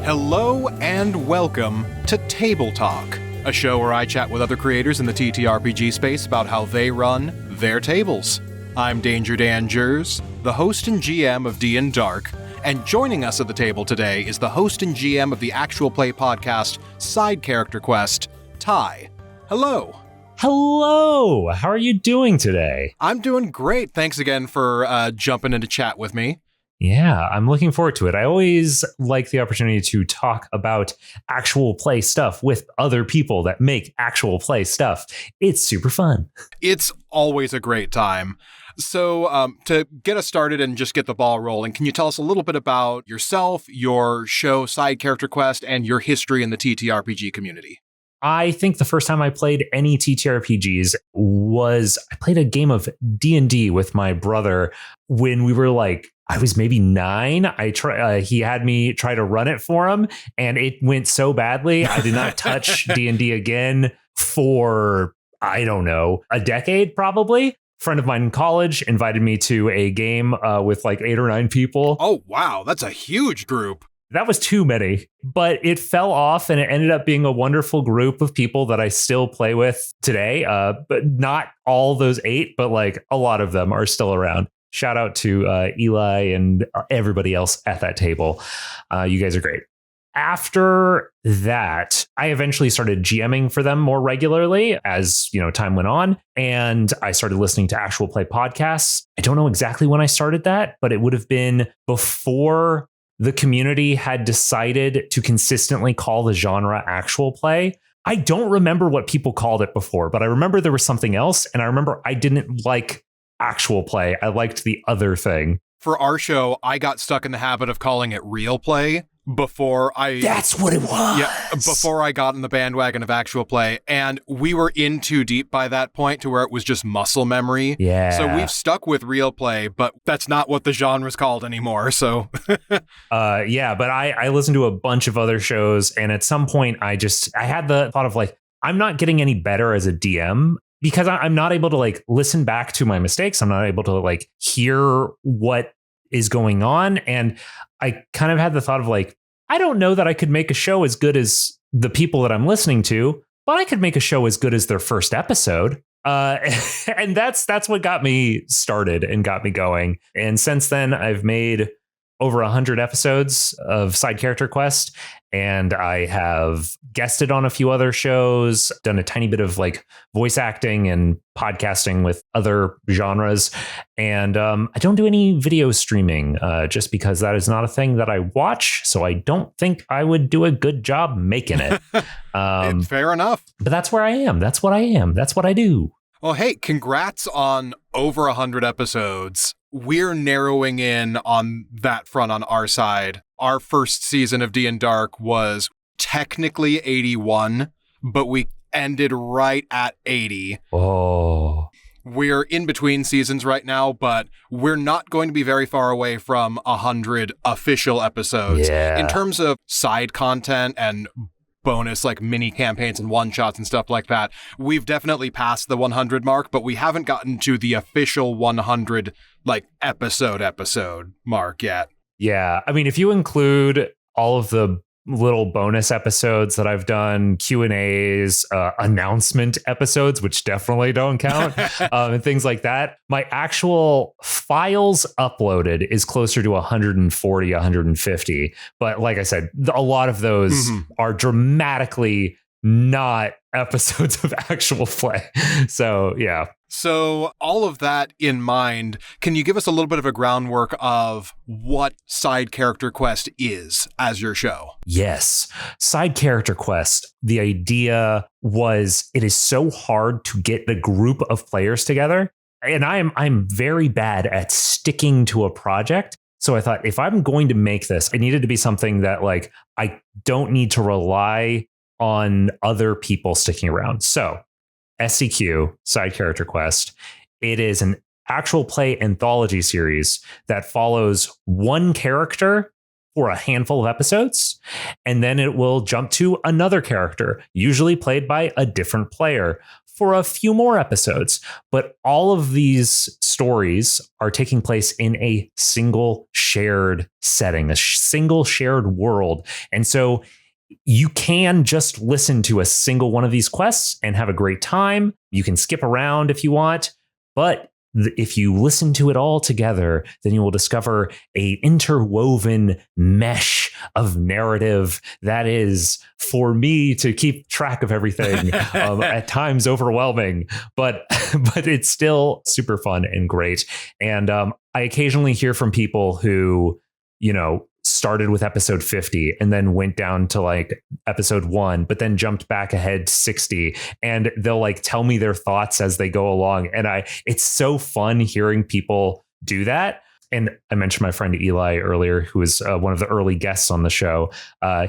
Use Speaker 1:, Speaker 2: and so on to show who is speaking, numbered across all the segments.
Speaker 1: Hello and welcome to Table Talk, a show where I chat with other creators in the TTRPG space about how they run their tables. I'm Danger Dan Jers, the host and GM of D&Dark, and joining us at the table today is the host and GM of the actual play podcast Side Character Quest, Ty. Hello.
Speaker 2: Hello! How are you doing today?
Speaker 1: I'm doing great. Thanks again for jumping into chat with me.
Speaker 2: Yeah, I'm looking forward to it. I always like the opportunity to talk about actual play stuff with other people that make actual play stuff. It's super fun.
Speaker 1: It's always a great time. So to get us started and just get the ball rolling, can you tell us a little bit about yourself, your show Side Character Quest, and your history in the TTRPG community?
Speaker 2: I think the first time I played any TTRPGs was I played a game of D&D with my brother when we were I was maybe 9. He had me try to run it for him, and it went so badly. I did not touch D&D again for, I don't know, a decade probably. A friend of mine in college invited me to a game with 8 or 9 people.
Speaker 1: Oh, wow. That's a huge group.
Speaker 2: That was too many, but it fell off and it ended up being a wonderful group of people that I still play with today. But not all those 8, but a lot of them are still around. Shout out to Eli and everybody else at that table. You guys are great. After that, I eventually started GMing for them more regularly as, time went on, and I started listening to actual play podcasts. I don't know exactly when I started that, but it would have been before the community had decided to consistently call the genre actual play. I don't remember what people called it before, but I remember there was something else, and I remember I didn't like actual play. I liked the other thing.
Speaker 1: For our show, I got stuck in the habit of calling it Realplay before I...
Speaker 2: That's what it was!
Speaker 1: Yeah, before I got in the bandwagon of actual play, and we were in too deep by that point to where it was just muscle memory.
Speaker 2: Yeah.
Speaker 1: So we've stuck with Realplay, but that's not what the genre's called anymore, so...
Speaker 2: Yeah, but I listened to a bunch of other shows, and at some point I had the thought of I'm not getting any better as a DM, because I'm not able to listen back to my mistakes. I'm not able to hear what is going on. And I kind of had the thought of I don't know that I could make a show as good as the people that I'm listening to, but I could make a show as good as their first episode. And that's what got me started and got me going. And since then, I've made over 100 episodes of Side Character Quest, and I have guested on a few other shows, done a tiny bit of voice acting and podcasting with other genres. And I don't do any video streaming just because that is not a thing that I watch. So I don't think I would do a good job making it.
Speaker 1: Fair enough.
Speaker 2: But that's where I am. That's what I am. That's what I do.
Speaker 1: Well, hey, congrats on over 100 episodes. We're narrowing in on that front on our side. Our first season of D&Dark was technically 81, but we ended right at 80.
Speaker 2: Oh.
Speaker 1: We're in between seasons right now, but we're not going to be very far away from 100 official episodes.
Speaker 2: Yeah.
Speaker 1: In terms of side content and bonus mini campaigns and one shots and stuff like that, we've definitely passed the 100 mark, but we haven't gotten to the official 100 episode mark yet.
Speaker 2: Yeah, I mean, if you include all of the little bonus episodes that I've done, Q&As, announcement episodes, which definitely don't count, and things like that, my actual files uploaded is closer to 140, 150. But like I said, a lot of those are dramatically not episodes of actual play. So, yeah.
Speaker 1: So all of that in mind, can you give us a little bit of a groundwork of what Side Character Quest is as your show?
Speaker 2: Yes. Side Character Quest. The idea was it is so hard to get the group of players together. And I'm very bad at sticking to a project. So I thought if I'm going to make this, it needed to be something that I don't need to rely on other people sticking around. So SCQ, Side Character Quest, it is an actual play anthology series that follows one character for a handful of episodes, and then it will jump to another character, usually played by a different player, for a few more episodes. But all of these stories are taking place in a single shared setting, a single shared world. And so you can just listen to a single one of these quests and have a great time. You can skip around if you want, but if you listen to it all together, then you will discover a interwoven mesh of narrative that is, for me to keep track of everything, at times overwhelming, but it's still super fun and great. And I occasionally hear from people who, started with episode 50 and then went down to like episode 1, but then jumped back ahead to 60, and they'll like tell me their thoughts as they go along. And it's so fun hearing people do that. And I mentioned my friend Eli earlier, who was one of the early guests on the show.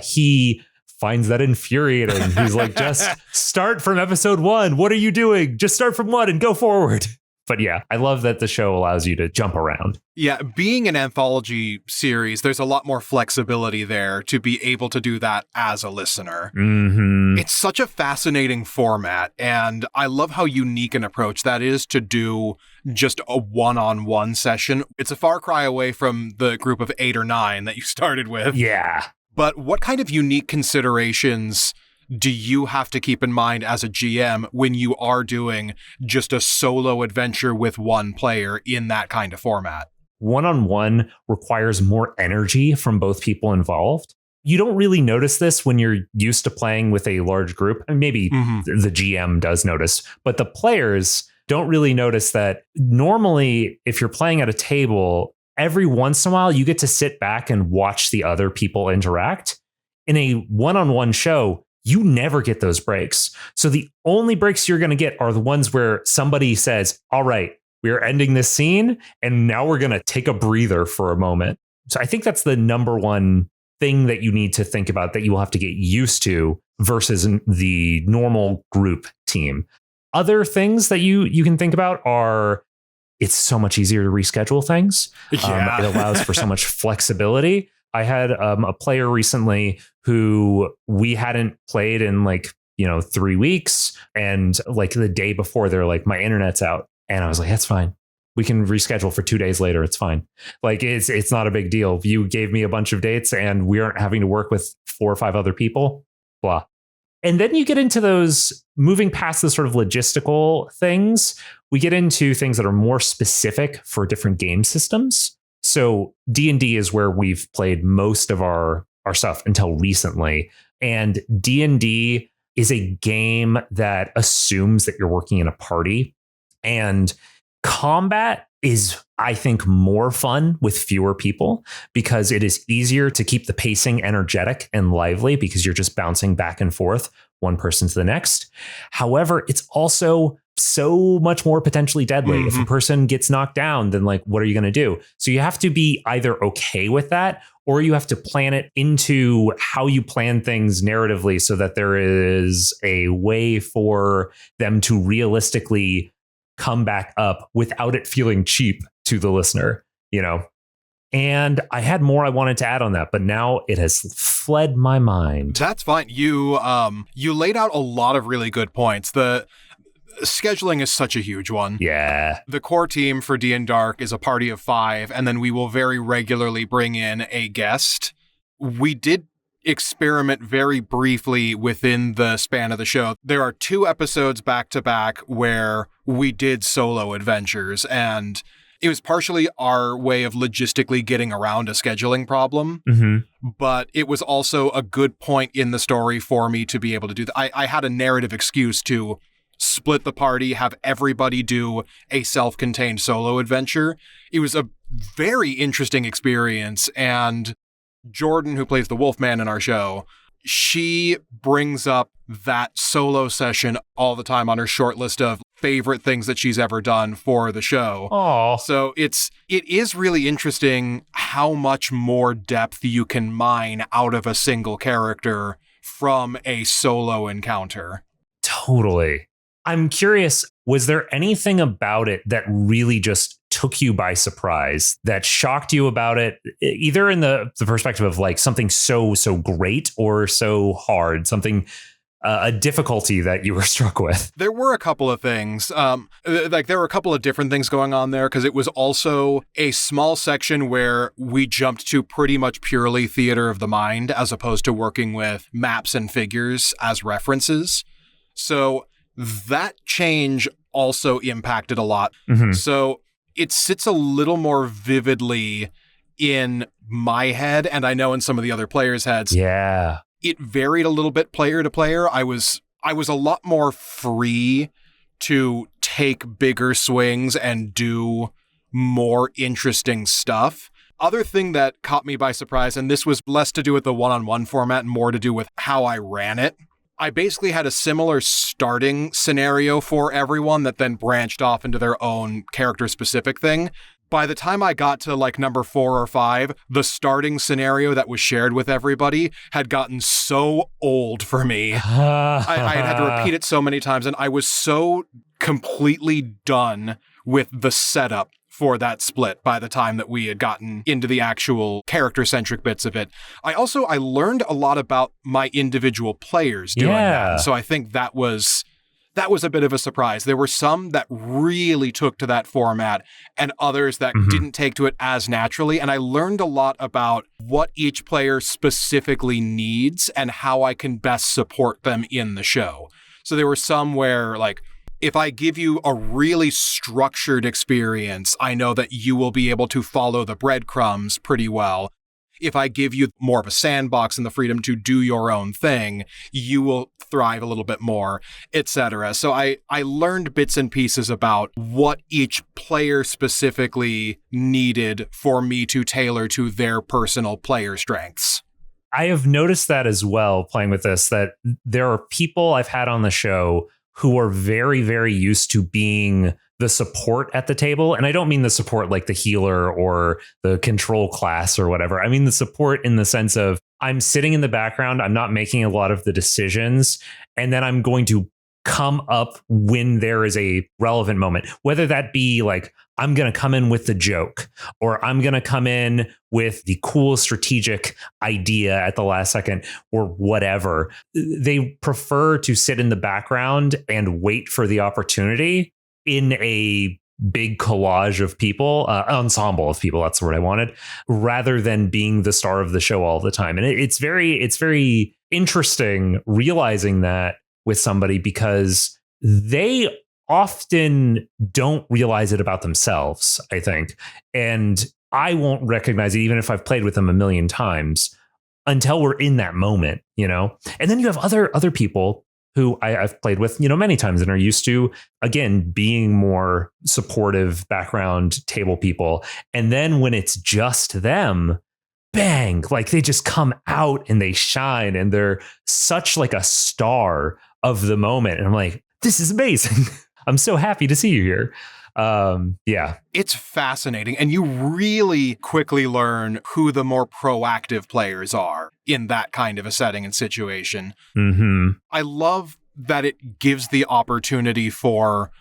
Speaker 2: He finds that infuriating. He's like, just start from episode 1. What are you doing? Just start from 1 and go forward. But yeah, I love that the show allows you to jump around.
Speaker 1: Yeah, being an anthology series, there's a lot more flexibility there to be able to do that as a listener.
Speaker 2: Mm-hmm.
Speaker 1: It's such a fascinating format, and I love how unique an approach that is to do just a one-on-one session. It's a far cry away from the group of 8 or 9 that you started with.
Speaker 2: Yeah.
Speaker 1: But what kind of unique considerations do you have to keep in mind as a GM when you are doing just a solo adventure with one player in that kind of format?
Speaker 2: One-on-one requires more energy from both people involved. You don't really notice this when you're used to playing with a large group. And maybe the GM does notice, but the players don't really notice that. Normally, if you're playing at a table, every once in a while, you get to sit back and watch the other people interact. In a one-on-one show, you never get those breaks. So the only breaks you're going to get are the ones where somebody says, all right, we're ending this scene, and now we're going to take a breather for a moment. So I think that's the number one thing that you need to think about, that you will have to get used to versus the normal group team. Other things that you can think about are, it's so much easier to reschedule things.
Speaker 1: Yeah.
Speaker 2: It allows for so much flexibility. I had a player recently who we hadn't played in 3 weeks. And like the day before, they're like, my internet's out. And I was like, that's fine. We can reschedule for 2 days later. It's fine. Like it's not a big deal. You gave me a bunch of dates and we aren't having to work with 4 or 5 other people, blah. And then you get into those, moving past the sort of logistical things, we get into things that are more specific for different game systems. So D&D is where we've played most of our stuff until recently. And D&D is a game that assumes that you're working in a party. And combat is, I think, more fun with fewer people because it is easier to keep the pacing energetic and lively because you're just bouncing back and forth, one person to the next. However, it's also so much more potentially deadly. If a person gets knocked down, then what are you going to do? So you have to be either okay with that, or you have to plan it into how you plan things narratively so that there is a way for them to realistically come back up without it feeling cheap to the listener, And I had more I wanted to add on that, but now it has fled my mind.
Speaker 1: That's fine. You laid out a lot of really good points. The scheduling is such a huge one.
Speaker 2: Yeah.
Speaker 1: The core team for D&Dark is a party of 5, and then we will very regularly bring in a guest. We did experiment very briefly within the span of the show. There are 2 episodes back to back where we did solo adventures, and it was partially our way of logistically getting around a scheduling problem, but it was also a good point in the story for me to be able to do that. I had a narrative excuse to split the party, have everybody do a self-contained solo adventure. It was a very interesting experience, and Jordan, who plays the Wolfman in our show, she brings up that solo session all the time on her short list of favorite things that she's ever done for the show.
Speaker 2: Oh,
Speaker 1: so it is really interesting how much more depth you can mine out of a single character from a solo encounter.
Speaker 2: Totally. I'm curious, was there anything about it that really just took you by surprise, that shocked you about it, either in the perspective of like something so great or so hard, something a difficulty that you were struck with?
Speaker 1: There were a couple of things. There were a couple of different things going on there, because it was also a small section where we jumped to pretty much purely theater of the mind, as opposed to working with maps and figures as references. So that change also impacted a lot.
Speaker 2: Mm-hmm.
Speaker 1: So it sits a little more vividly in my head, and I know in some of the other players' heads.
Speaker 2: Yeah.
Speaker 1: It varied a little bit player to player. I was a lot more free to take bigger swings and do more interesting stuff. Other thing that caught me by surprise, and this was less to do with the one-on-one format and more to do with how I ran it, I basically had a similar starting scenario for everyone that then branched off into their own character-specific thing. By the time I got to like number 4 or 5, the starting scenario that was shared with everybody had gotten so old for me. I had to repeat it so many times, and I was so completely done with the setup for that split by the time that we had gotten into the actual character-centric bits of it. I learned a lot about my individual players doing that. And so I think that was a bit of a surprise. There were some that really took to that format and others that didn't take to it as naturally. And I learned a lot about what each player specifically needs and how I can best support them in the show. So there were some where, like, if I give you a really structured experience, I know that you will be able to follow the breadcrumbs pretty well. If I give you more of a sandbox and the freedom to do your own thing, you will thrive a little bit more, etc. So I learned bits and pieces about what each player specifically needed for me to tailor to their personal player strengths.
Speaker 2: I have noticed that as well, playing with this, that there are people I've had on the show who are very, very used to being the support at the table. And I don't mean the support like the healer or the control class or whatever. I mean the support in the sense of I'm sitting in the background, I'm not making a lot of the decisions, and then I'm going to come up when there is a relevant moment, whether that be like I'm going to come in with the joke, or I'm going to come in with the cool strategic idea at the last second, or whatever. They prefer to sit in the background and wait for the opportunity in a big collage of people, ensemble of people, that's the word I wanted, rather than being the star of the show all the time. And it's very interesting realizing that with somebody, because they often don't realize it about themselves, I think. And I won't recognize it, even if I've played with them a million times, until we're in that moment, you know? And then you have other people who I've played with, you know, many times and are used to, again, being more supportive background table people. And then when it's just them, bang, like they just come out and they shine and they're such like a star of the moment. And I'm like, this is amazing. I'm so happy to see you here. Yeah. It's
Speaker 1: fascinating. And you really quickly learn who the more proactive players are in that kind of a setting and situation.
Speaker 2: Mm-hmm.
Speaker 1: I love that it gives the opportunity for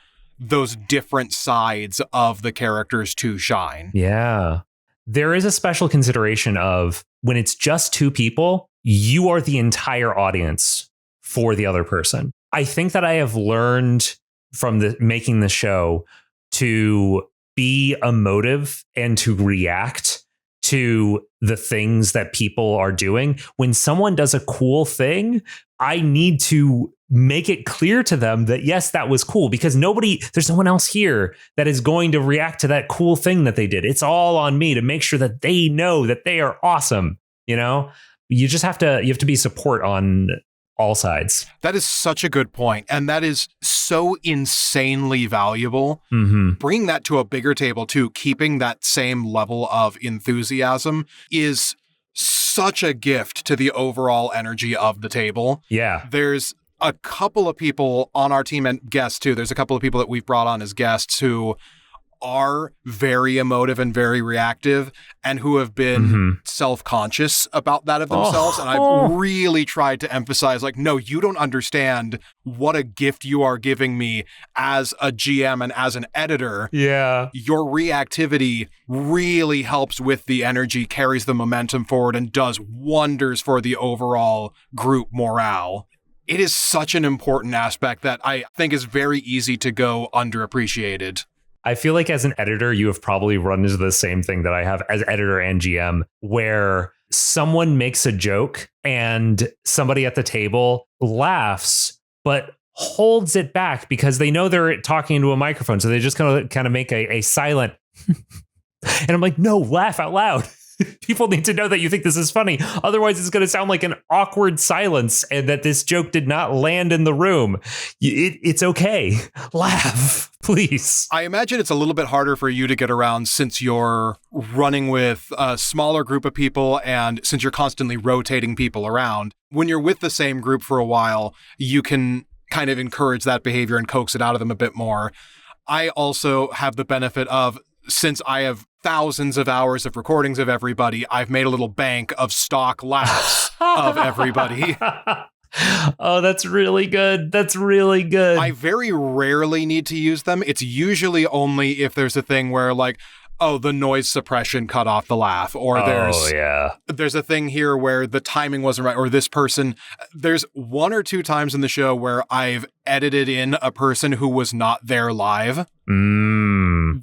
Speaker 1: those different sides of the characters to shine.
Speaker 2: Yeah. There is a special consideration of when it's just two people, you are the entire audience for the other person. I think that I have learned from making the show to be emotive and to react to the things that people are doing. When someone does a cool thing, I need to make it clear to them that, yes, that was cool, because there's no one else here that is going to react to that cool thing that they did. It's all on me to make sure that they know that they are awesome. You know, you have to be support on all sides.
Speaker 1: That is such a good point. And that is so insanely valuable.
Speaker 2: Mm-hmm.
Speaker 1: Bringing that to a bigger table too, keeping that same level of enthusiasm is such a gift to the overall energy of the table.
Speaker 2: Yeah.
Speaker 1: There's a couple of people on our team and guests too. There's a couple of people that we've brought on as guests who are very emotive and very reactive and who have been self-conscious about that of themselves. And I've really tried to emphasize, like, no, you don't understand what a gift you are giving me as a GM and as an editor.
Speaker 2: Yeah.
Speaker 1: Your reactivity really helps with the energy, carries the momentum forward, and does wonders for the overall group morale. It is such an important aspect that I think is very easy to go underappreciated.
Speaker 2: I feel like as an editor, you have probably run into the same thing that I have as editor and GM, where someone makes a joke and somebody at the table laughs, but holds it back because they know they're talking into a microphone. So they just kind of make a silent, and I'm like, no, laugh out loud. People need to know that you think this is funny. Otherwise, it's going to sound like an awkward silence and that this joke did not land in the room. It's okay. Laugh, please.
Speaker 1: I imagine it's a little bit harder for you to get around since you're running with a smaller group of people and since you're constantly rotating people around. When you're with the same group for a while, you can kind of encourage that behavior and coax it out of them a bit more. I also have the benefit of, since I have thousands of hours of recordings of everybody, I've made a little bank of stock laughs of everybody.
Speaker 2: Oh, that's really good. That's really good.
Speaker 1: I very rarely need to use them. It's usually only if there's a thing where, like, oh, the noise suppression cut off the laugh, or there's a thing here where the timing wasn't right, or this person, there's one or two times in the show where I've edited in a person who was not there live.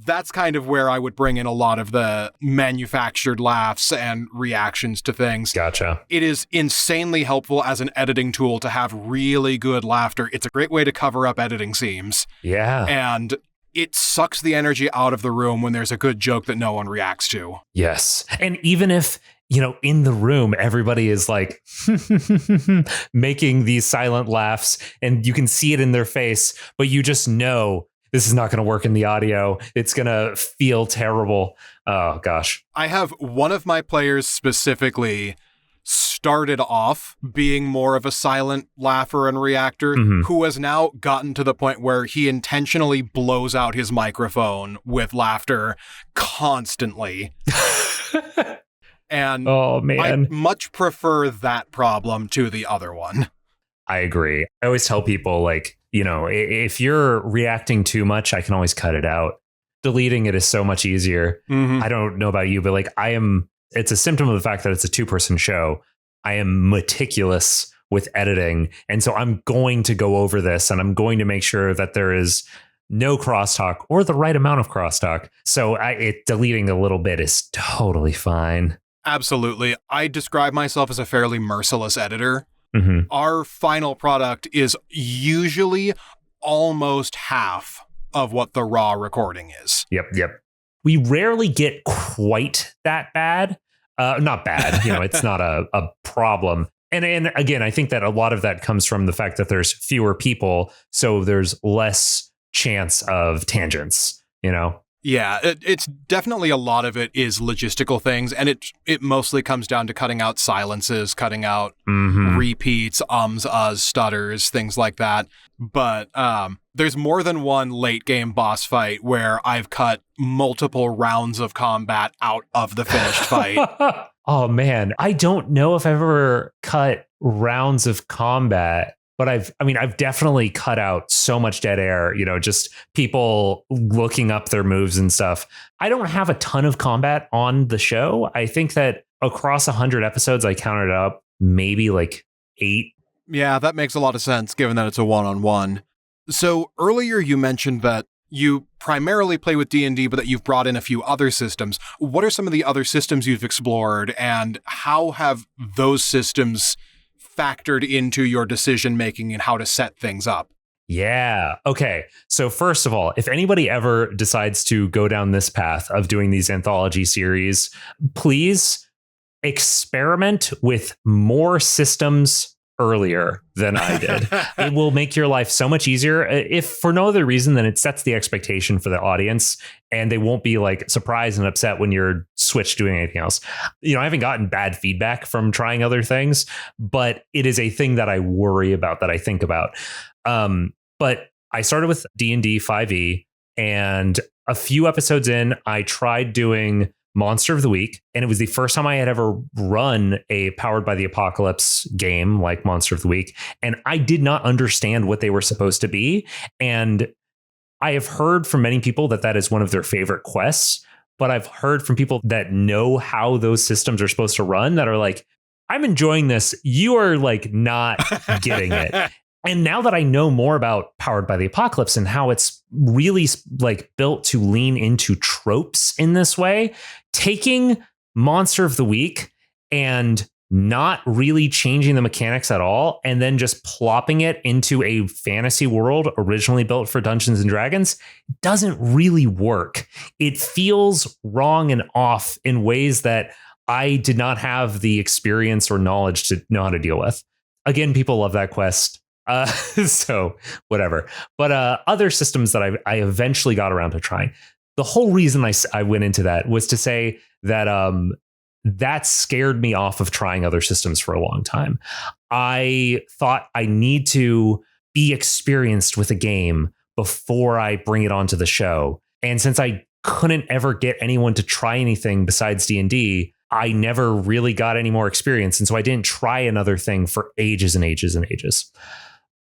Speaker 1: That's kind of where I would bring in a lot of the manufactured laughs and reactions to things.
Speaker 2: Gotcha.
Speaker 1: It is insanely helpful as an editing tool to have really good laughter. It's a great way to cover up editing seams.
Speaker 2: Yeah.
Speaker 1: And it sucks the energy out of the room when there's a good joke that no one reacts to.
Speaker 2: Yes. And even if, in the room, everybody is like making these silent laughs and you can see it in their face, but you just know this is not going to work in the audio. It's going to feel terrible. Oh, gosh.
Speaker 1: I have one of my players specifically started off being more of a silent laugher and reactor, who has now gotten to the point where he intentionally blows out his microphone with laughter constantly. And
Speaker 2: oh, man.
Speaker 1: I much prefer that problem to the other one.
Speaker 2: I agree. I always tell people, like, if you're reacting too much, I can always cut it out. Deleting it is so much easier. I don't know about you, but like it's a symptom of the fact that it's a 2-person show. I am meticulous with editing. And so I'm going to go over this and I'm going to make sure that there is no crosstalk or the right amount of crosstalk. So deleting a little bit is totally fine.
Speaker 1: Absolutely. I describe myself as a fairly merciless editor. Our final product is usually almost half of what the raw recording is.
Speaker 2: Yep. We rarely get quite that bad. Not bad. It's not a problem. And again, I think that a lot of that comes from the fact that there's fewer people. So there's less chance of tangents,
Speaker 1: Yeah, it's definitely a lot of it is logistical things, and it mostly comes down to cutting out silences, cutting out repeats, uhs, stutters, things like that. But there's more than one late game boss fight where I've cut multiple rounds of combat out of the finished fight.
Speaker 2: Oh, man. I don't know if I've ever cut rounds of combat. But I've definitely cut out so much dead air, just people looking up their moves and stuff. I don't have a ton of combat on the show. I think that across 100 episodes, I counted up maybe like 8.
Speaker 1: Yeah, that makes a lot of sense given that it's a one-on-one. So earlier you mentioned that you primarily play with D&D, but that you've brought in a few other systems. What are some of the other systems you've explored, and how have those systems factored into your decision making and how to set things up?
Speaker 2: Yeah. Okay. So first of all, if anybody ever decides to go down this path of doing these anthology series, please experiment with more systems earlier than I did. It will make your life so much easier, if for no other reason than it sets the expectation for the audience, and they won't be like surprised and upset when you're switched doing anything else. I haven't gotten bad feedback from trying other things, but it is a thing that I worry about, that I think about. But I started with D&D 5e. And a few episodes in, I tried doing Monster of the Week, and it was the first time I had ever run a Powered by the Apocalypse game like Monster of the Week, and I did not understand what they were supposed to be. And I have heard from many people that that is one of their favorite quests, but I've heard from people that know how those systems are supposed to run that are like, I'm enjoying this. You are like not getting it. And now that I know more about Powered by the Apocalypse and how it's really like built to lean into tropes in this way, taking Monster of the Week and not really changing the mechanics at all, and then just plopping it into a fantasy world originally built for Dungeons and Dragons doesn't really work. It feels wrong and off in ways that I did not have the experience or knowledge to know how to deal with. Again, people love that quest. So whatever. But other systems that I eventually got around to trying. The whole reason I went into that was to say that that scared me off of trying other systems for a long time. I thought I need to be experienced with a game before I bring it onto the show. And since I couldn't ever get anyone to try anything besides D&D, I never really got any more experience. And so I didn't try another thing for ages and ages and ages.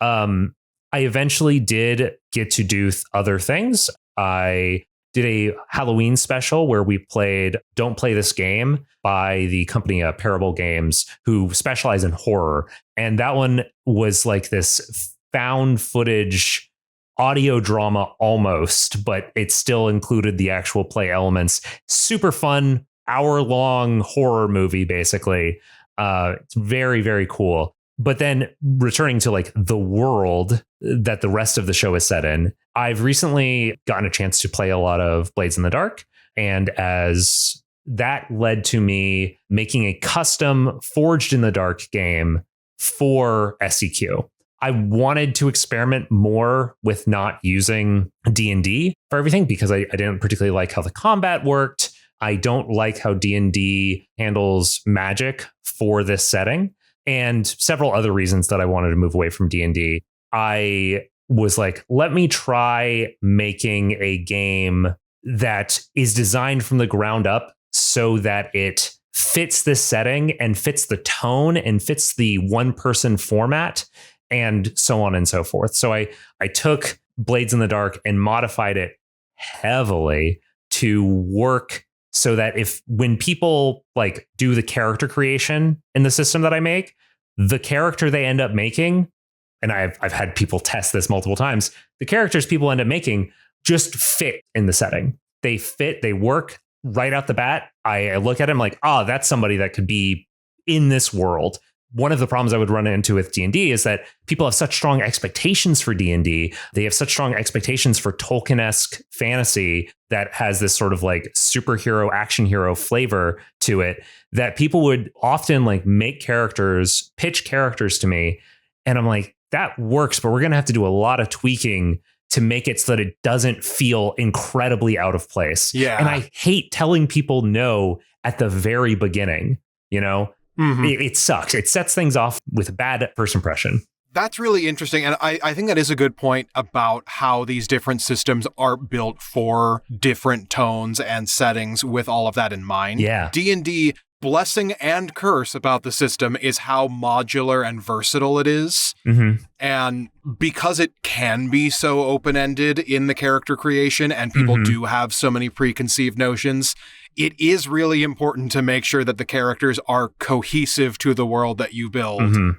Speaker 2: I eventually did get to do other things. I did a Halloween special where we played Don't Play This Game by the company Parable Games, who specialize in horror. And that one was like this found footage audio drama almost, but it still included the actual play elements. Super fun, hour-long horror movie, basically. It's very, very cool. But then returning to like the world that the rest of the show is set in, I've recently gotten a chance to play a lot of Blades in the Dark. And as that led to me making a custom Forged in the Dark game for SEQ. I wanted to experiment more with not using D&D for everything because I didn't particularly like how the combat worked. I don't like how D&D handles magic for this setting, and several other reasons that I wanted to move away from D&D. I was like, let me try making a game that is designed from the ground up so that it fits this setting and fits the tone and fits the one-person format and so on and so forth. So I took Blades in the Dark and modified it heavily to work so that when people like do the character creation in the system that I make, the character they end up making, and I've had people test this multiple times, the characters people end up making just fit in the setting. They fit, they work right out the bat. I look at them like, that's somebody that could be in this world. One of the problems I would run into with D&D is that people have such strong expectations for D&D. They have such strong expectations for Tolkien-esque fantasy that has this sort of like superhero, action hero flavor to it, that people would often like make characters, pitch characters to me. And I'm like, that works, but we're going to have to do a lot of tweaking to make it so that it doesn't feel incredibly out of place.
Speaker 1: Yeah.
Speaker 2: And I hate telling people no at the very beginning, you know? Mm-hmm. It sucks. It sets things off with a bad first impression.
Speaker 1: That's really interesting. And I think that is a good point about how these different systems are built for different tones and settings with all of that in mind.
Speaker 2: Yeah.
Speaker 1: D&D, blessing and curse about the system is how modular and versatile it is. Mm-hmm. And because it can be so open-ended in the character creation and people do have so many preconceived notions, it is really important to make sure that the characters are cohesive to the world that you build. Mm-hmm.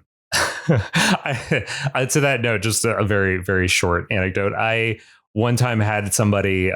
Speaker 2: To that note, just a very, very short anecdote. I one time had somebody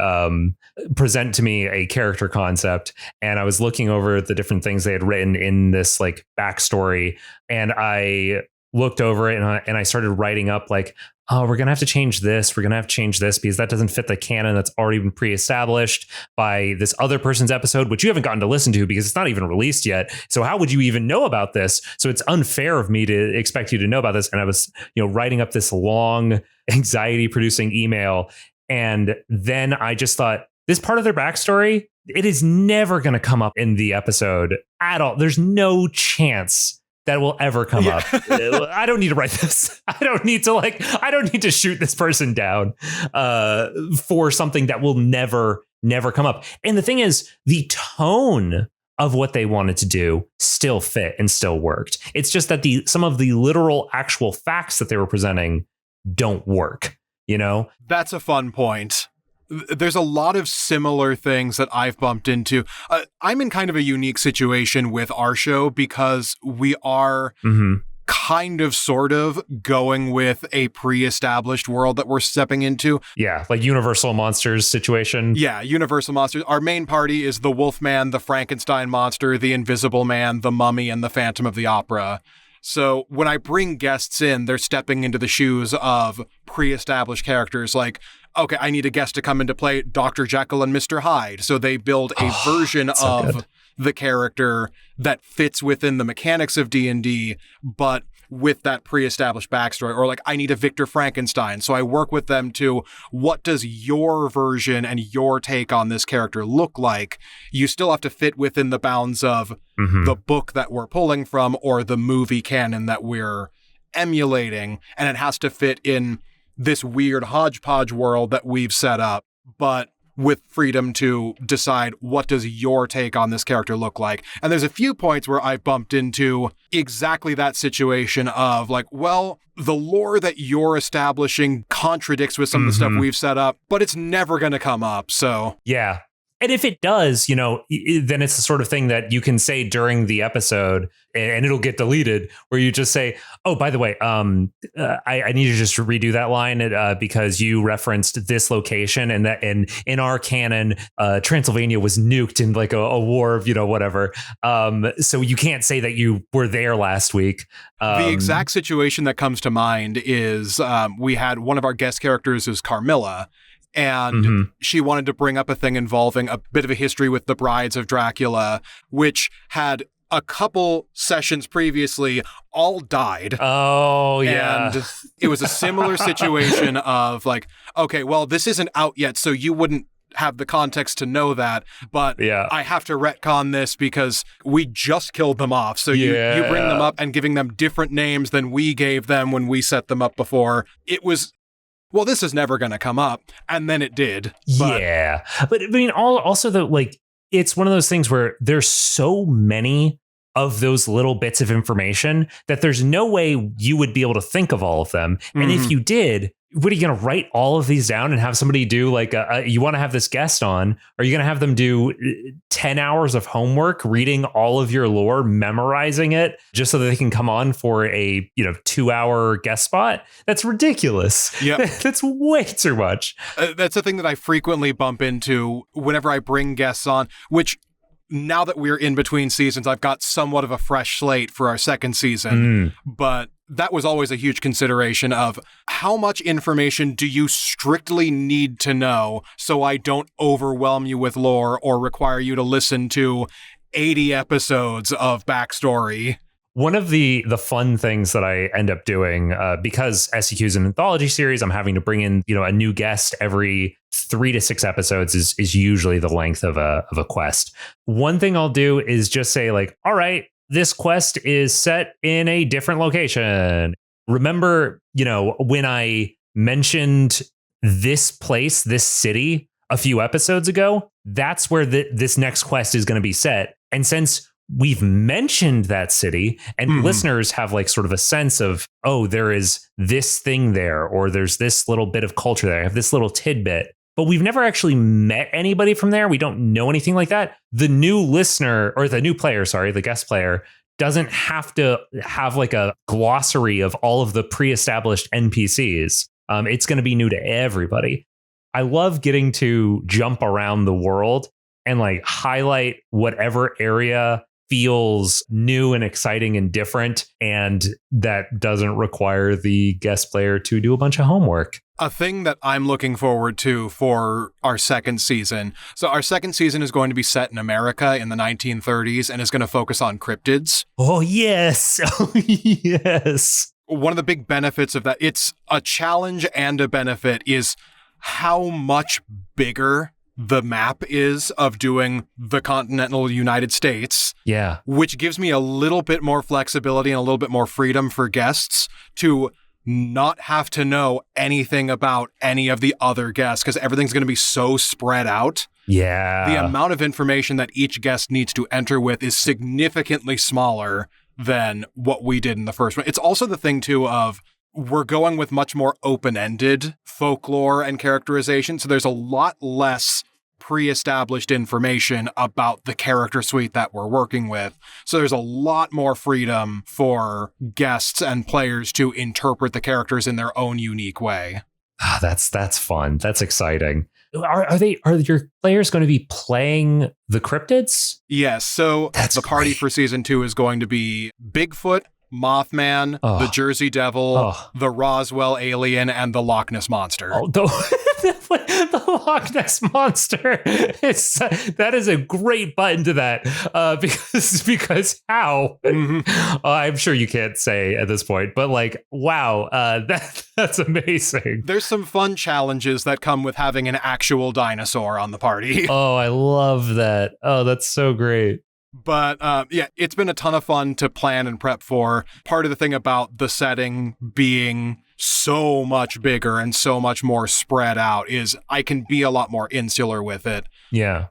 Speaker 2: present to me a character concept, and I was looking over the different things they had written in this like backstory, and I looked over it and I started writing up like, oh, we're going to have to change this. We're going to have to change this because that doesn't fit the canon that's already been pre-established by this other person's episode, which you haven't gotten to listen to because it's not even released yet. So how would you even know about this? So it's unfair of me to expect you to know about this. And I was, writing up this long anxiety producing email. And then I just thought, this part of their backstory, it is never going to come up in the episode at all. There's no chance that will ever come up. I don't need to write this. I don't need to shoot this person down for something that will never come up. And the thing is, the tone of what they wanted to do still fit and still worked. It's just that some of the literal actual facts that they were presenting don't work, That's
Speaker 1: a fun point. There's a lot of similar things that I've bumped into. I'm in kind of a unique situation with our show because we are kind of sort of going with a pre-established world that we're stepping into.
Speaker 2: Yeah, like Universal Monsters situation.
Speaker 1: Yeah, Universal Monsters. Our main party is the Wolfman, the Frankenstein monster, the Invisible Man, the Mummy, and the Phantom of the Opera. So when I bring guests in, they're stepping into the shoes of pre-established characters like, okay, I need a guest to come into play Dr. Jekyll and Mr. Hyde. So they build a version of the character that fits within the mechanics of D&D, but with that pre-established backstory. Or like, I need a Victor Frankenstein. So I work with them to, what does your version and your take on this character look like? You still have to fit within the bounds of the book that we're pulling from or the movie canon that we're emulating. And it has to fit in this weird hodgepodge world that we've set up, but with freedom to decide, what does your take on this character look like? And there's a few points where I've bumped into exactly that situation of like, well, the lore that you're establishing contradicts with some of the stuff we've set up, but it's never going to come up. So
Speaker 2: yeah. And if it does, then it's the sort of thing that you can say during the episode and it'll get deleted, where you just say, oh, by the way, I need to just redo that line because you referenced this location and in our canon, Transylvania was nuked in like a war of, whatever. So you can't say that you were there last week.
Speaker 1: The exact situation that comes to mind is we had one of our guest characters is Carmilla. And she wanted to bring up a thing involving a bit of a history with the Brides of Dracula, which had a couple sessions previously all died.
Speaker 2: Oh, yeah.
Speaker 1: And it was a similar situation of like, okay, well, this isn't out yet, so you wouldn't have the context to know that, but I have to retcon this because we just killed them off. So you bring them up and giving them different names than we gave them when we set them up before. It was, well, this is never going to come up. And then it did.
Speaker 2: But I mean, also though, like, it's one of those things where there's so many of those little bits of information that there's no way you would be able to think of all of them. And if you did, what are you going to write all of these down and have somebody do like you want to have this guest on? Are you going to have them do 10 hours of homework, reading all of your lore, memorizing it just so that they can come on for a 2-hour guest spot? That's ridiculous.
Speaker 1: Yeah,
Speaker 2: that's way too much.
Speaker 1: That's the thing that I frequently bump into whenever I bring guests on, which now that we're in between seasons, I've got somewhat of a fresh slate for our second season, but that was always a huge consideration of how much information do you strictly need to know so I don't overwhelm you with lore or require you to listen to 80 episodes of backstory.
Speaker 2: One of the fun things that I end up doing, because SEQ is an anthology series, I'm having to bring in, a new guest every 3 to 6 episodes is usually the length of a quest. One thing I'll do is just say like, all right, this quest is set in a different location. Remember, when I mentioned this place, this city a few episodes ago, that's where this next quest is going to be set. And since we've mentioned that city and listeners have like sort of a sense of, oh, there is this thing there, or there's this little bit of culture there, I have this little tidbit, but we've never actually met anybody from there. We don't know anything like that. The new listener, or the new player, sorry, the guest player, doesn't have to have like a glossary of all of the pre-established NPCs. It's going to be new to everybody. I love getting to jump around the world and like highlight whatever area feels new and exciting and different, and that doesn't require the guest player to do a bunch of homework.
Speaker 1: A thing that I'm looking forward to for our second season. So our second season is going to be set in America in the 1930s and is going to focus on cryptids.
Speaker 2: Oh, yes. Oh, yes.
Speaker 1: One of the big benefits of that, it's a challenge and a benefit, is how much bigger the map is of doing the continental United States.
Speaker 2: Yeah.
Speaker 1: Which gives me a little bit more flexibility and a little bit more freedom for guests to not have to know anything about any of the other guests, because everything's going to be so spread out.
Speaker 2: Yeah.
Speaker 1: The amount of information that each guest needs to enter with is significantly smaller than what we did in the first one. It's also the thing, too, of we're going with much more open-ended folklore and characterization, so there's a lot less pre-established information about the character suite that we're working with. So there's a lot more freedom for guests and players to interpret the characters in their own unique way.
Speaker 2: That's fun. That's exciting. Are your players going to be playing the cryptids?
Speaker 1: Yes. So the party for season 2 is going to be Bigfoot, Mothman, the Jersey Devil, the Roswell alien, and the Loch Ness Monster.
Speaker 2: The Loch Ness Monster. That is a great button to that because how? Mm-hmm. I'm sure you can't say at this point, but like, wow, that's amazing.
Speaker 1: There's some fun challenges that come with having an actual dinosaur on the party.
Speaker 2: Oh, I love that. Oh, that's so great.
Speaker 1: But it's been a ton of fun to plan and prep for. Part of the thing about the setting being so much bigger and so much more spread out is I can be a lot more insular with it.
Speaker 2: Yeah.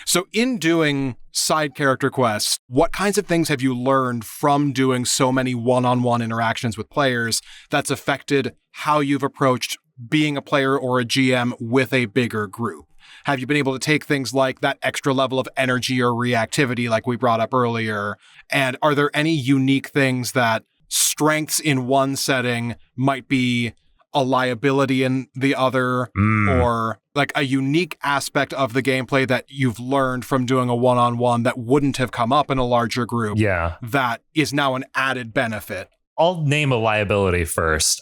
Speaker 1: So in doing side character quests, what kinds of things have you learned from doing so many one-on-one interactions with players that's affected how you've approached being a player or a GM with a bigger group? Have you been able to take things like that extra level of energy or reactivity like we brought up earlier? And are there any unique things that strengths in one setting might be a liability in the other, or like a unique aspect of the gameplay that you've learned from doing a one-on-one that wouldn't have come up in a larger group?
Speaker 2: Yeah.
Speaker 1: That is now an added benefit.
Speaker 2: I'll name a liability first.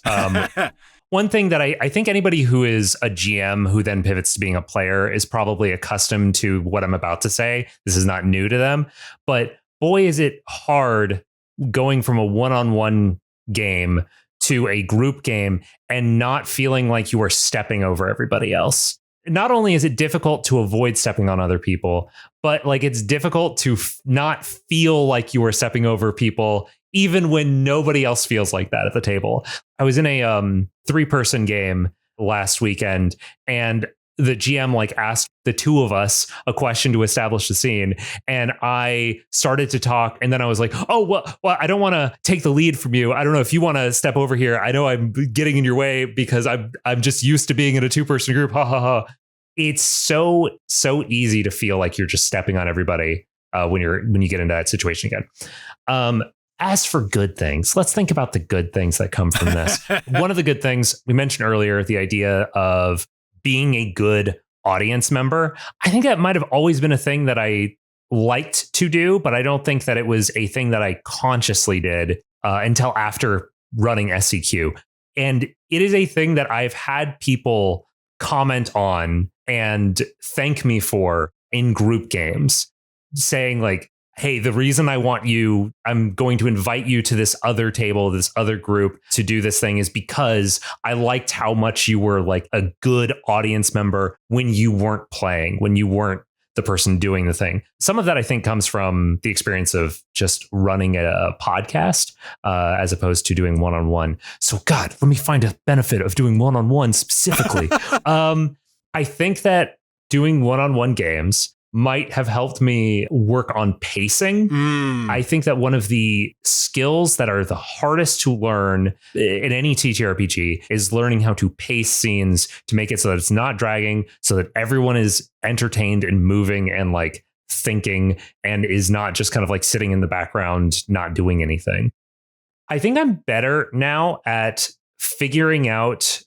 Speaker 2: One thing that I think anybody who is a GM who then pivots to being a player is probably accustomed to what I'm about to say. This is not new to them, but boy, is it hard going from a one-on-one game to a group game and not feeling like you are stepping over everybody else. Not only is it difficult to avoid stepping on other people, but like it's difficult to not feel like you are stepping over people even when nobody else feels like that at the table. I was in a 3-person game last weekend, and the GM like asked the two of us a question to establish the scene, and I started to talk, and then I was like, oh, well, I don't want to take the lead from you. I don't know if you want to step over here. I know I'm getting in your way because I'm just used to being in a 2-person group. Ha ha ha. It's so easy to feel like you're just stepping on everybody when you get into that situation again. As for good things, let's think about the good things that come from this. One of the good things we mentioned earlier, the idea of being a good audience member. I think that might have always been a thing that I liked to do, but I don't think that it was a thing that I consciously did until after running SCQ. And it is a thing that I've had people comment on and thank me for in group games, saying like, hey, the reason I'm going to invite you to this other table, this other group to do this thing is because I liked how much you were like a good audience member when you weren't playing, when you weren't the person doing the thing. Some of that I think comes from the experience of just running a podcast as opposed to doing one-on-one. So God, let me find a benefit of doing one-on-one specifically. I think that doing one-on-one games might have helped me work on pacing. I think that one of the skills that are the hardest to learn in any TTRPG is learning how to pace scenes to make it so that it's not dragging, so that everyone is entertained and moving and like thinking and is not just kind of like sitting in the background, not doing anything. I think I'm better now at figuring out,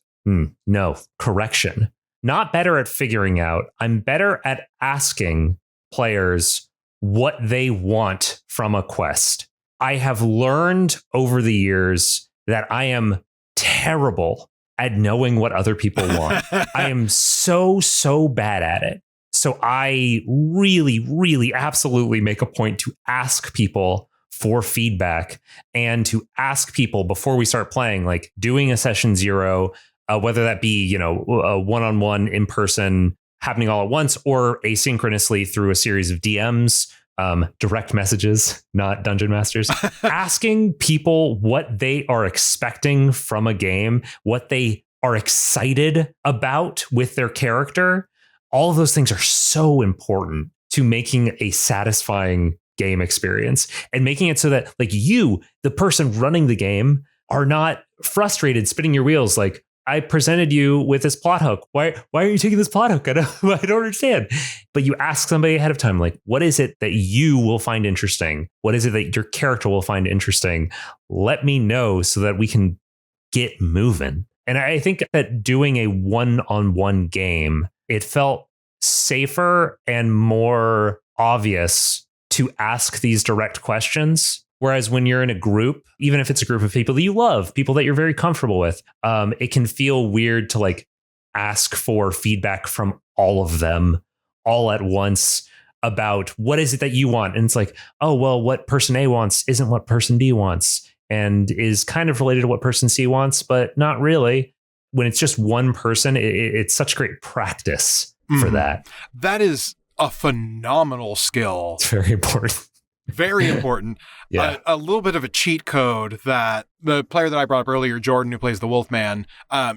Speaker 2: not better at figuring out. I'm better at asking players what they want from a quest. I have learned over the years that I am terrible at knowing what other people want. I am so bad at it. So I really absolutely make a point to ask people for feedback and to ask people before we start playing, like doing a session 0, whether that be, a one-on-one in person happening all at once or asynchronously through a series of DMs, direct messages, not dungeon masters, asking people what they are expecting from a game, what they are excited about with their character. All of those things are so important to making a satisfying game experience and making it so that like you, the person running the game, are not frustrated spinning your wheels like, I presented you with this plot hook. Why are you taking this plot hook? I don't understand. But you ask somebody ahead of time, like, what is it that you will find interesting? What is it that your character will find interesting? Let me know so that we can get moving. And I think that doing a one-on-one game, it felt safer and more obvious to ask these direct questions. Whereas when you're in a group, even if it's a group of people that you love, people that you're very comfortable with, it can feel weird to like ask for feedback from all of them all at once about what is it that you want. And it's like, oh, well, what person A wants isn't what person B wants and is kind of related to what person C wants, but not really. When it's just one person, it's such great practice for that.
Speaker 1: That is a phenomenal skill.
Speaker 2: It's very important.
Speaker 1: Very important.
Speaker 2: Yeah.
Speaker 1: A little bit of a cheat code that the player that I brought up earlier, Jordan, who plays the Wolfman,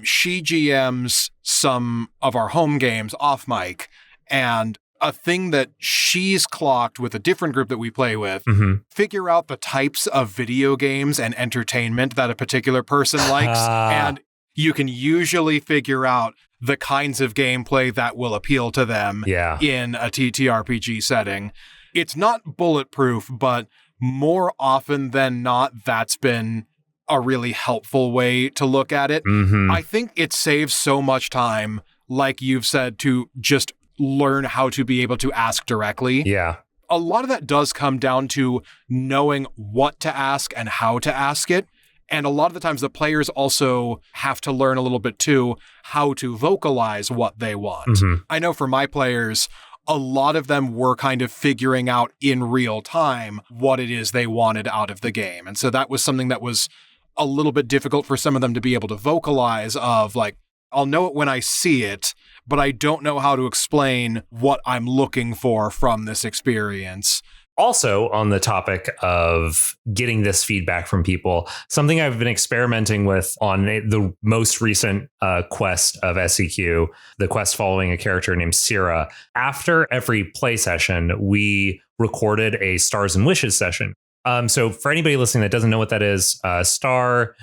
Speaker 1: she GMs some of our home games off mic. And a thing that she's clocked with a different group that we play with, figure out the types of video games and entertainment that a particular person likes. And you can usually figure out the kinds of gameplay that will appeal to them in a TTRPG setting. It's not bulletproof, but more often than not, that's been a really helpful way to look at it. I think it saves so much time, like you've said, to just learn how to be able to ask directly.
Speaker 2: Yeah.
Speaker 1: A lot of that does come down to knowing what to ask and how to ask it. And a lot of the times the players also have to learn a little bit too, how to vocalize what they want. I know for my players, a lot of them were kind of figuring out in real time what it is they wanted out of the game. And so that was something that was a little bit difficult for some of them to be able to vocalize of like, I'll know it when I see it, but I don't know how to explain what I'm looking for from this experience.
Speaker 2: Also, on the topic of getting this feedback from people, something I've been experimenting with on the most recent quest of SEQ, the quest following a character named Syrah. After every play session, we recorded a Stars and Wishes session. So for anybody listening that doesn't know what that is, star,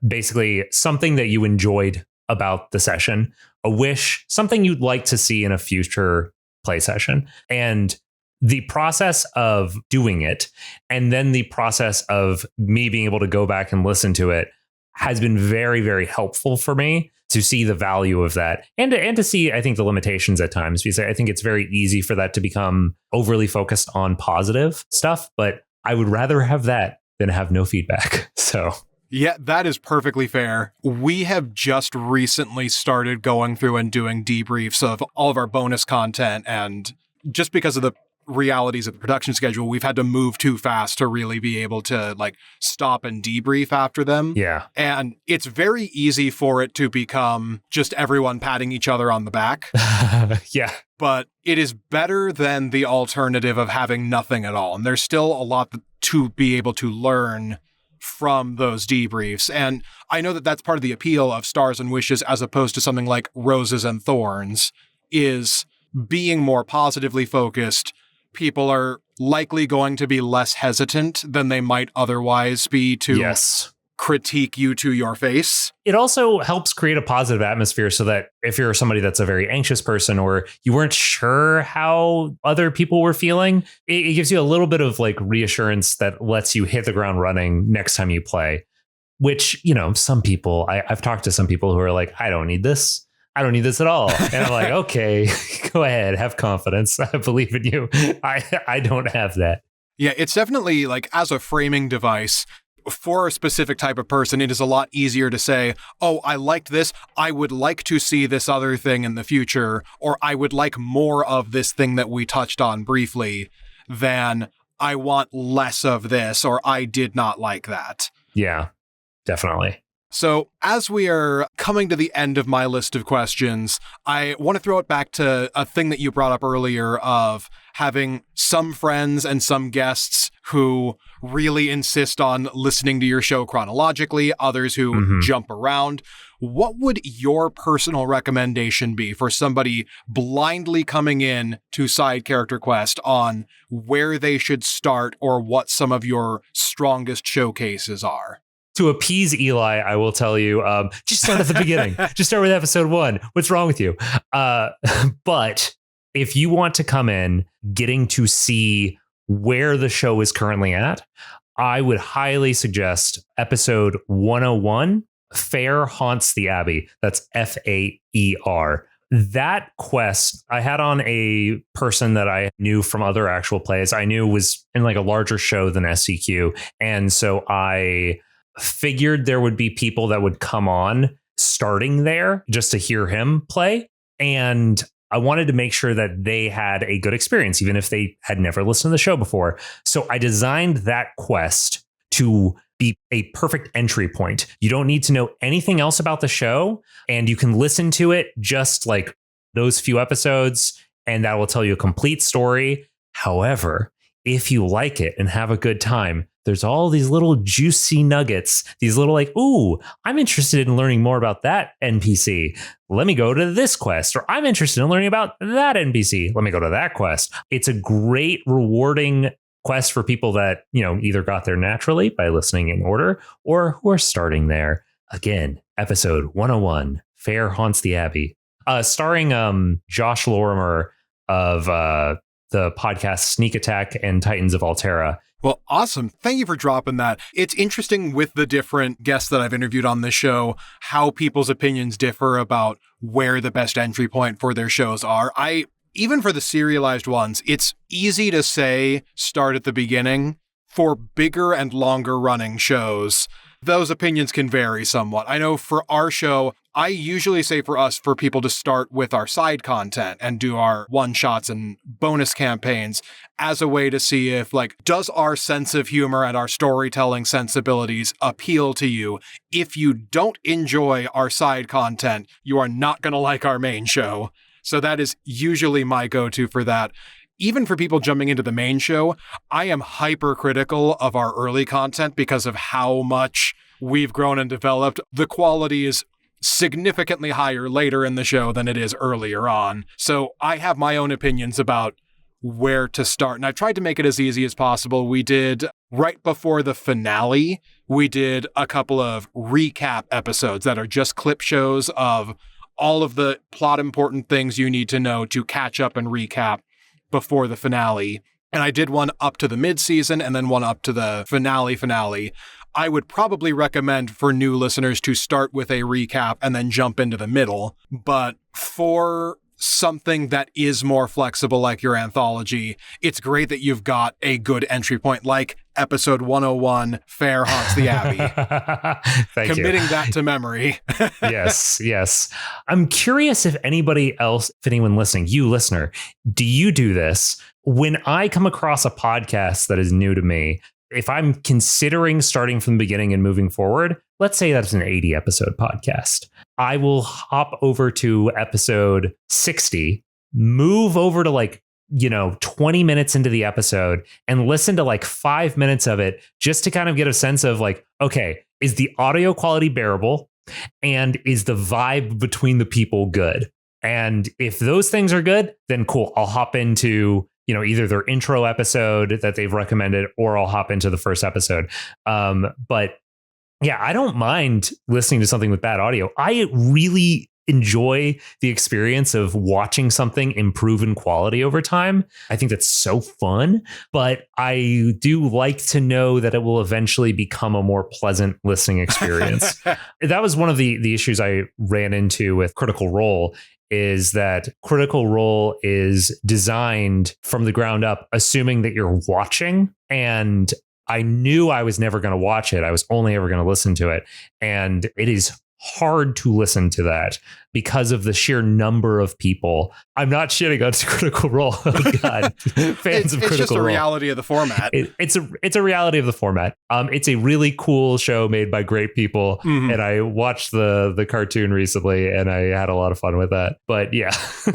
Speaker 2: basically something that you enjoyed about the session, a wish, something you'd like to see in a future play session. And the process of doing it and then the process of me being able to go back and listen to it has been very, very helpful for me to see the value of that and to see, I think, the limitations at times, because I think it's very easy for that to become overly focused on positive stuff. But I would rather have that than have no feedback. So.
Speaker 1: Yeah, that is perfectly fair. We have just recently started going through and doing debriefs of all of our bonus content. And just because of the realities of the production schedule, we've had to move too fast to really be able to like stop and debrief after them.
Speaker 2: Yeah.
Speaker 1: And it's very easy for it to become just everyone patting each other on the back.
Speaker 2: Yeah.
Speaker 1: But it is better than the alternative of having nothing at all. And there's still a lot to be able to learn from those debriefs. And I know that that's part of the appeal of Stars and Wishes as opposed to something like Roses and Thorns, is being more positively focused. People are likely going to be less hesitant than they might otherwise be to critique you to your face.
Speaker 2: It also helps create a positive atmosphere so that if you're somebody that's a very anxious person or you weren't sure how other people were feeling, it gives you a little bit of like reassurance that lets you hit the ground running next time you play, which, you know, some people, I've talked to some people who are like, I don't need this. I don't need this at all. And I'm like, okay, go ahead. Have confidence. I believe in you. I don't have that.
Speaker 1: Yeah, it's definitely like as a framing device for a specific type of person, it is a lot easier to say, oh, I liked this. I would like to see this other thing in the future, or I would like more of this thing that we touched on briefly than I want less of this, or I did not like that.
Speaker 2: Yeah, definitely.
Speaker 1: So as we are coming to the end of my list of questions, I want to throw it back to a thing that you brought up earlier of having some friends and some guests who really insist on listening to your show chronologically, others who jump around. What would your personal recommendation be for somebody blindly coming in to Side Character Quest on where they should start or what some of your strongest showcases are?
Speaker 2: To appease Eli, I will tell you, just start at the beginning. Just start with episode 1. What's wrong with you? But if you want to come in getting to see where the show is currently at, I would highly suggest episode 101, Fair Haunts the Abbey. That's Faer. That quest, I had on a person that I knew from other actual plays. I knew was in like a larger show than SCQ. And so I figured there would be people that would come on starting there just to hear him play. And I wanted to make sure that they had a good experience, even if they had never listened to the show before. So I designed that quest to be a perfect entry point. You don't need to know anything else about the show, and you can listen to it just like those few episodes, and that will tell you a complete story. However, if you like it and have a good time, there's all these little juicy nuggets, these little like, ooh, I'm interested in learning more about that NPC. Let me go to this quest. Or I'm interested in learning about that NPC. Let me go to that quest. It's a great, rewarding quest for people that, you know, either got there naturally by listening in order or who are starting there. Again, episode 101, Fair Haunts the Abbey, starring Josh Lorimer of the podcast Sneak Attack and Titans of Altera.
Speaker 1: Well, awesome. Thank you for dropping that. It's interesting with the different guests that I've interviewed on this show, how people's opinions differ about where the best entry point for their shows are. Even for the serialized ones, it's easy to say start at the beginning. For bigger and longer running shows, those opinions can vary somewhat. I know for our show, I usually say for us, for people to start with our side content and do our one-shots and bonus campaigns as a way to see if, like, does our sense of humor and our storytelling sensibilities appeal to you? If you don't enjoy our side content, you are not going to like our main show. So that is usually my go-to for that. Even for people jumping into the main show, I am hypercritical of our early content because of how much we've grown and developed. The quality is significantly higher later in the show than it is earlier on. So I have my own opinions about where to start. And I tried to make it as easy as possible. We did, right before the finale, we did a couple of recap episodes that are just clip shows of all of the plot important things you need to know to catch up and recap before the finale. And I did one up to the mid-season and then one up to the finale. I would probably recommend for new listeners to start with a recap and then jump into the middle. But for something that is more flexible like your anthology, it's great that you've got a good entry point like episode 101, Fair Haunts the Abbey. Committing that to memory.
Speaker 2: Yes. I'm curious if anybody else, if anyone listening, you listener, do you do this? When I come across a podcast that is new to me, if I'm considering starting from the beginning and moving forward, let's say that's an 80 episode podcast, I will hop over to episode 60, move over to 20 minutes into the episode and listen to 5 minutes of it just to kind of get a sense of okay, is the audio quality bearable? And is the vibe between the people good? And if those things are good, then cool. I'll hop into either their intro episode that they've recommended, or I'll hop into the first episode. But yeah, I don't mind listening to something with bad audio. I really enjoy the experience of watching something improve in quality over time. I think that's so fun, but I do like to know that it will eventually become a more pleasant listening experience. That was one of the issues I ran into with Critical Role, is that Critical Role is designed from the ground up, assuming that you're watching. And I knew I was never going to watch it. I was only ever going to listen to it. And it is hard to listen to that because of the sheer number of people. I'm not shitting on Critical Role. Oh God, fans of Critical Role. It's just a
Speaker 1: reality of the format.
Speaker 2: It's a reality of the format. It's a really cool show made by great people, and I watched the cartoon recently, and I had a lot of fun with that. But yeah,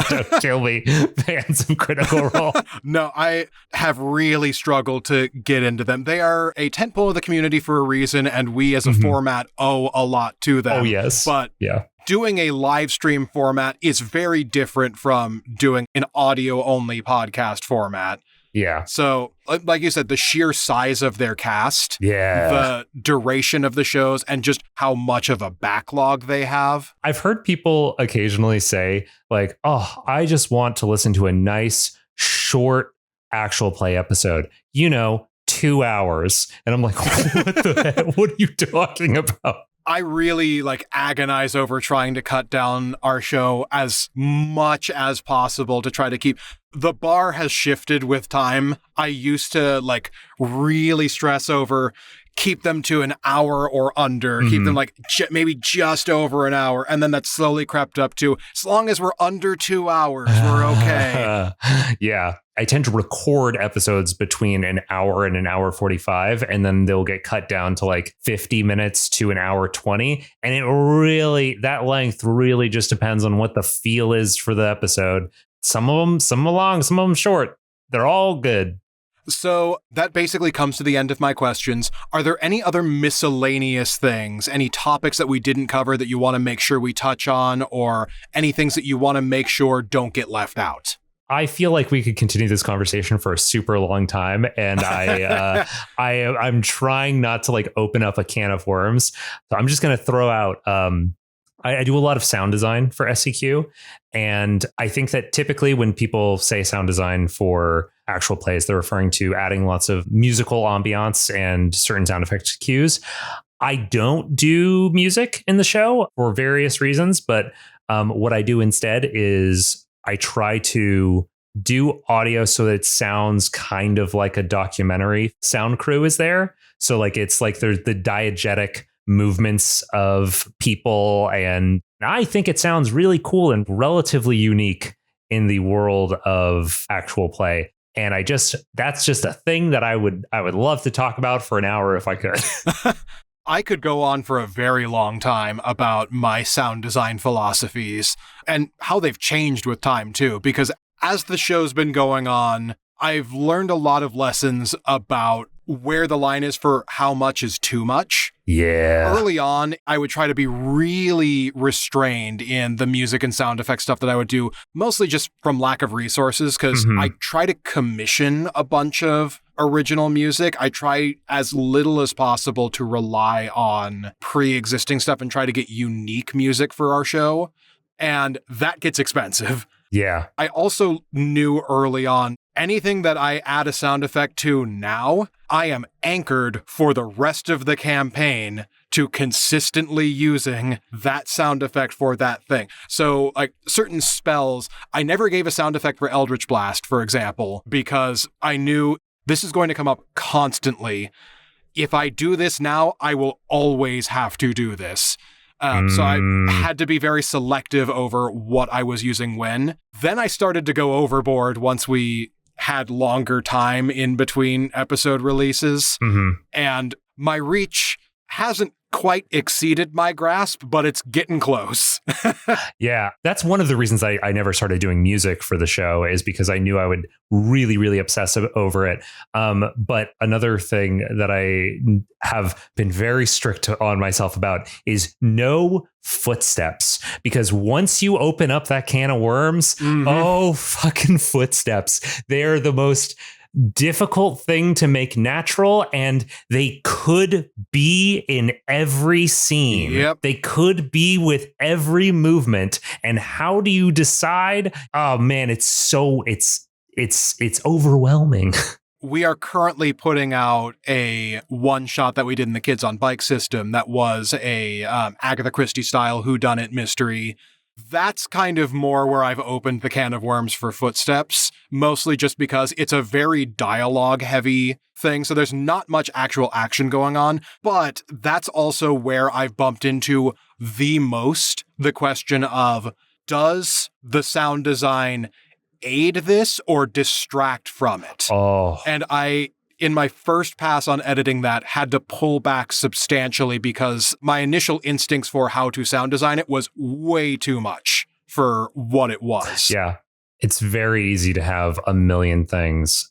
Speaker 2: don't kill me, fans of Critical Role.
Speaker 1: No, I have really struggled to get into them. They are a tentpole of the community for a reason, and we as a format owe a lot to them.
Speaker 2: Oh yes,
Speaker 1: but
Speaker 2: yeah.
Speaker 1: Doing a live stream format is very different from doing an audio only podcast format.
Speaker 2: Yeah.
Speaker 1: So, like you said, the sheer size of their cast, the duration of the shows, and just how much of a backlog they have.
Speaker 2: I've heard people occasionally say, like, oh, I just want to listen to a nice, short actual play episode. 2 hours. And I'm like, what the heck? What are you talking about?
Speaker 1: I really agonize over trying to cut down our show as much as possible to try to keep the bar has shifted with time. I used to really stress over keep them to an hour or under, keep them maybe just over an hour. And then that slowly crept up to as long as we're under 2 hours, we're okay.
Speaker 2: Yeah. I tend to record episodes between an hour and an hour 45, and then they'll get cut down to 50 minutes to an hour 20. And that length really just depends on what the feel is for the episode. Some of them long, some of them short. They're all good.
Speaker 1: So that basically comes to the end of my questions. Are there any other miscellaneous things, any topics that we didn't cover that you want to make sure we touch on, or any things that you want to make sure don't get left out?
Speaker 2: I feel like we could continue this conversation for a super long time, and I'm trying not to open up a can of worms. So I'm just going to throw out. I do a lot of sound design for SEQ, and I think that typically when people say sound design for actual plays, they're referring to adding lots of musical ambiance and certain sound effect cues. I don't do music in the show for various reasons, but what I do instead is I try to do audio so that it sounds kind of like a documentary. Sound crew is there. So it's there's the diegetic movements of people. And I think it sounds really cool and relatively unique in the world of actual play. And that's just a thing that I would love to talk about for an hour if I could.
Speaker 1: I could go on for a very long time about my sound design philosophies and how they've changed with time too, because as the show's been going on, I've learned a lot of lessons about where the line is for how much is too much.
Speaker 2: Yeah.
Speaker 1: Early on, I would try to be really restrained in the music and sound effect stuff that I would do, mostly just from lack of resources, because I try to commission a bunch of original music. I try as little as possible to rely on pre-existing stuff and try to get unique music for our show. And that gets expensive.
Speaker 2: Yeah.
Speaker 1: I also knew early on, anything that I add a sound effect to now, I am anchored for the rest of the campaign to consistently using that sound effect for that thing. So certain spells, I never gave a sound effect for Eldritch Blast, for example, because I knew this is going to come up constantly. If I do this now, I will always have to do this. So I had to be very selective over what I was using when. Then I started to go overboard once we had longer time in between episode releases. And my reach hasn't quite exceeded my grasp, but it's getting close.
Speaker 2: Yeah, that's one of the reasons I never started doing music for the show, is because I knew I would really, really obsess over it. But another thing that I have been very strict on myself about is no footsteps, because once you open up that can of worms, oh, fucking footsteps. They're the most difficult thing to make natural, and they could be in every scene.
Speaker 1: Yep.
Speaker 2: They could be with every movement. And how do you decide? Oh man, it's overwhelming.
Speaker 1: We are currently putting out a one shot that we did in the Kids on Bike system that was a Agatha Christie style whodunit mystery. That's kind of more where I've opened the can of worms for footsteps, mostly just because it's a very dialogue-heavy thing, so there's not much actual action going on, but that's also where I've bumped into the most the question of, does the sound design aid this or distract from it?
Speaker 2: Oh.
Speaker 1: And I, in my first pass on editing that, had to pull back substantially because my initial instincts for how to sound design it was way too much for what it was.
Speaker 2: Yeah. It's very easy to have a million things.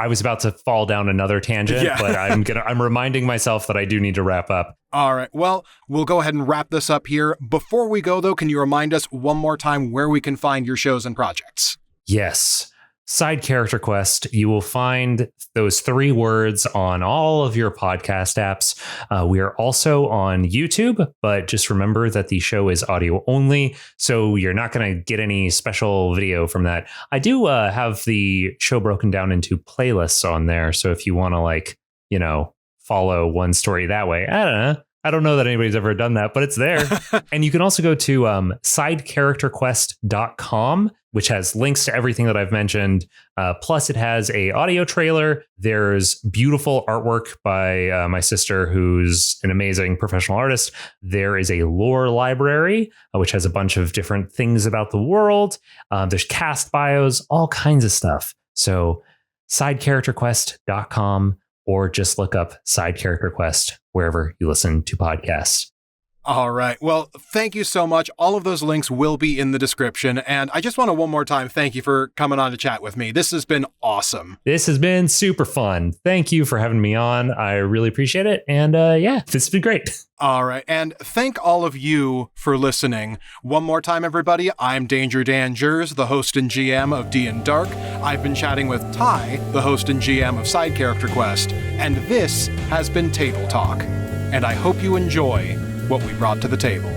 Speaker 2: I was about to fall down another tangent, but I'm reminding myself that I do need to wrap up.
Speaker 1: All right. Well, we'll go ahead and wrap this up here. Before we go, though, can you remind us one more time where we can find your shows and projects?
Speaker 2: Yes. Side Character Quest. You will find those 3 words on all of your podcast apps. We are also on YouTube, but just remember that the show is audio only, so you're not going to get any special video from that. I do have the show broken down into playlists on there, so if you want to follow one story that way, I don't know that anybody's ever done that, but it's there. And you can also go to sidecharacterquest.com, which has links to everything that I've mentioned. Plus, it has a audio trailer. There's beautiful artwork by my sister, who's an amazing professional artist. There is a lore library, which has a bunch of different things about the world. There's cast bios, all kinds of stuff. So sidecharacterquest.com, or just look up Side Character Quest wherever you listen to podcasts.
Speaker 1: All right. Well, thank you so much. All of those links will be in the description. And I just want to one more time thank you for coming on to chat with me. This has been awesome.
Speaker 2: This has been super fun. Thank you for having me on. I really appreciate it. And this has been great.
Speaker 1: All right. And thank all of you for listening. One more time, everybody. I'm Danger Dan Jers, the host and GM of D&Dark. I've been chatting with Ty, the host and GM of Side Character Quest. And this has been Table Talk. And I hope you enjoy what we brought to the table.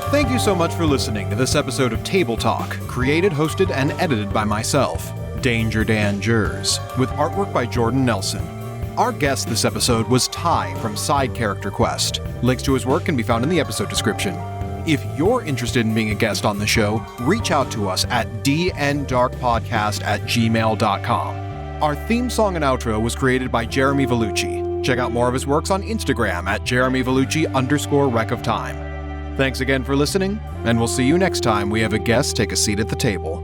Speaker 1: Thank you so much for listening to this episode of Table Talk, created, hosted, and edited by myself, Danger Dan Jers, with artwork by Jordan Nelson. Our guest this episode was Ty from Side Character Quest. Links to his work can be found in the episode description. If you're interested in being a guest on the show, reach out to us at dndarkpodcast@gmail.com. Our theme song and outro was created by Jeremy Vellucci. Check out more of his works on Instagram at JeremyVellucci_Wreck of Time. Thanks again for listening, and we'll see you next time we have a guest take a seat at the table.